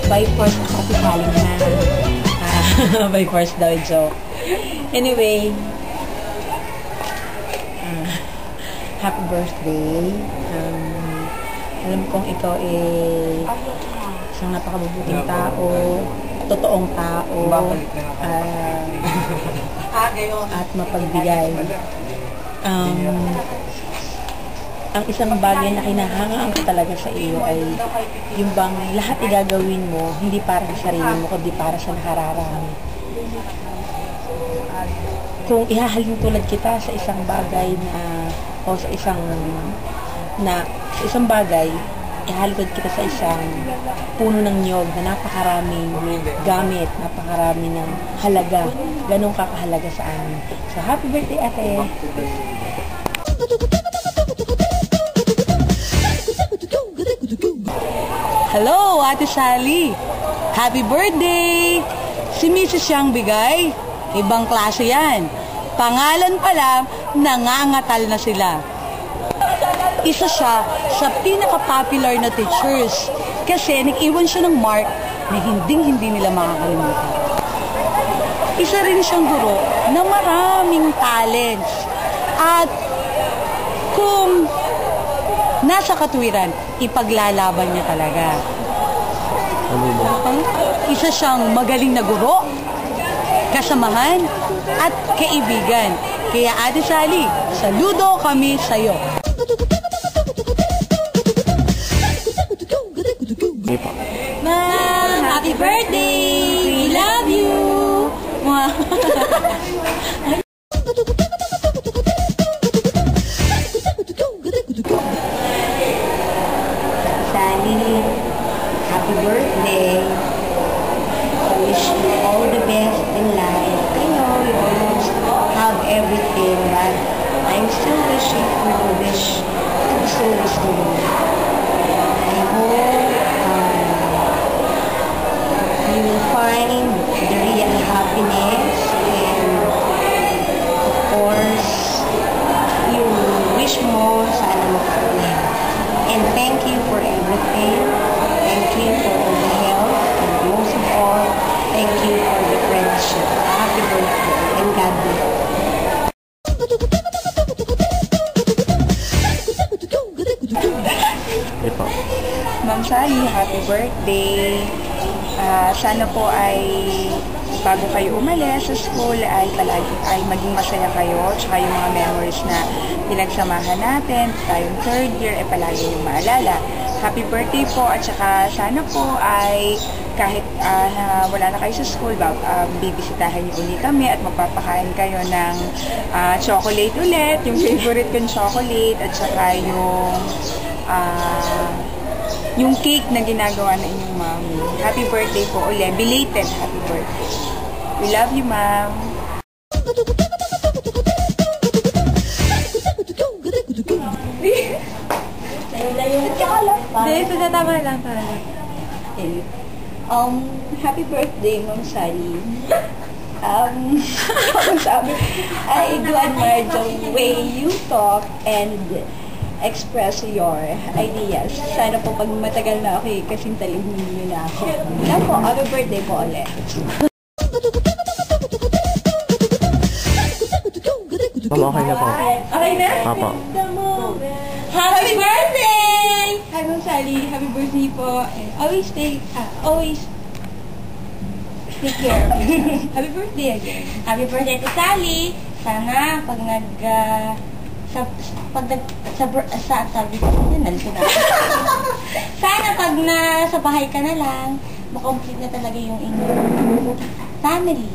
By force ako si Kaling na. By force daw, joke. Anyway, happy birthday. Alam kong ikaw isang napakabubuting tao, totoong tao, at mapagbigay. Ang isang bagay na kinahangaan ko talaga sa iyo ay yung bang lahat igagawin mo, hindi para sa sarili mo, kundi para sa nakararami. Kung ihahalin tulad kita sa isang bagay o sa isang bagay, ihahalin kita sa isang puno ng niyog na napakaraming gamit, napakarami ng halaga, ganun kakahalaga sa amin. So, happy birthday, ate! Hello, Ate Sally! Happy birthday! Si Mrs. Yang bigay. Ibang klase yan. Pangalan pa lang, nangangatal na sila. Isa siya sa pinaka-popular na teachers kasi nag-iwan siya ng mark na hindi nila makakalimutan. Isa rin siyang guro na maraming talents. At kung nasa katwiran, ipaglalaban niya talaga. Isa siyang magaling na guro, kasamahan, at kaibigan. Kaya Ate Sally, saludo kami sa'yo. Ma'am, happy birthday! We love you! Sally, happy birthday. I wish you all the best in life. I know you almost have everything, but I'm still wishing for the wish to be so restored. I hope you will find the real happiness, and of course, you wish mo sana makakulit. And thank you for everything. Thank you for all the help. And most of all, thank you for the friendship. Happy birthday and God bless. Ma'am Sally, happy birthday. Sana po ay bago kayo umalis sa school ay maging masaya kayo, tsaka yung mga memories na pinagsamahan natin, tayong third year ay palagi yung maalala. Happy birthday po, at saka sana po ay kahit na wala na kayo sa school, bibisitahin niyo ulit kami at magpapakain kayo ng chocolate ulit, yung favorite kong chocolate, at saka yung cake na ginagawa na inyong mami. Happy birthday po ulit. Belated happy birthday. We love you, ma'am. Tama lang. Happy birthday, Ma'am Sally. I do admire the way you talk and express your ideas. Sana po pag matagal na ako kasing talibin niyo na ako. Yan po, happy birthday po ulit. Mama, okay na po. Okay na? Papa. Happy birthday! Hi, Ma'am Sally. Happy birthday po. Always take care of yourself. Happy birthday again. Happy birthday to Sally. Sana pag sana pag nasa bahay ka na lang, makomplete na talaga yung inyong family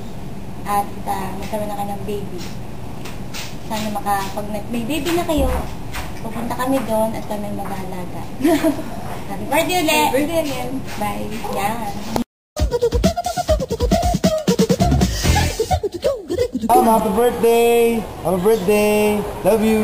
at magkaroon na ka ng baby. Sana pag may baby na kayo, pupunta kami doon at kami mag-aalaga. Happy birthday ulit! Happy birthday again! Bye! Yan! Happy birthday! Happy birthday! Love you!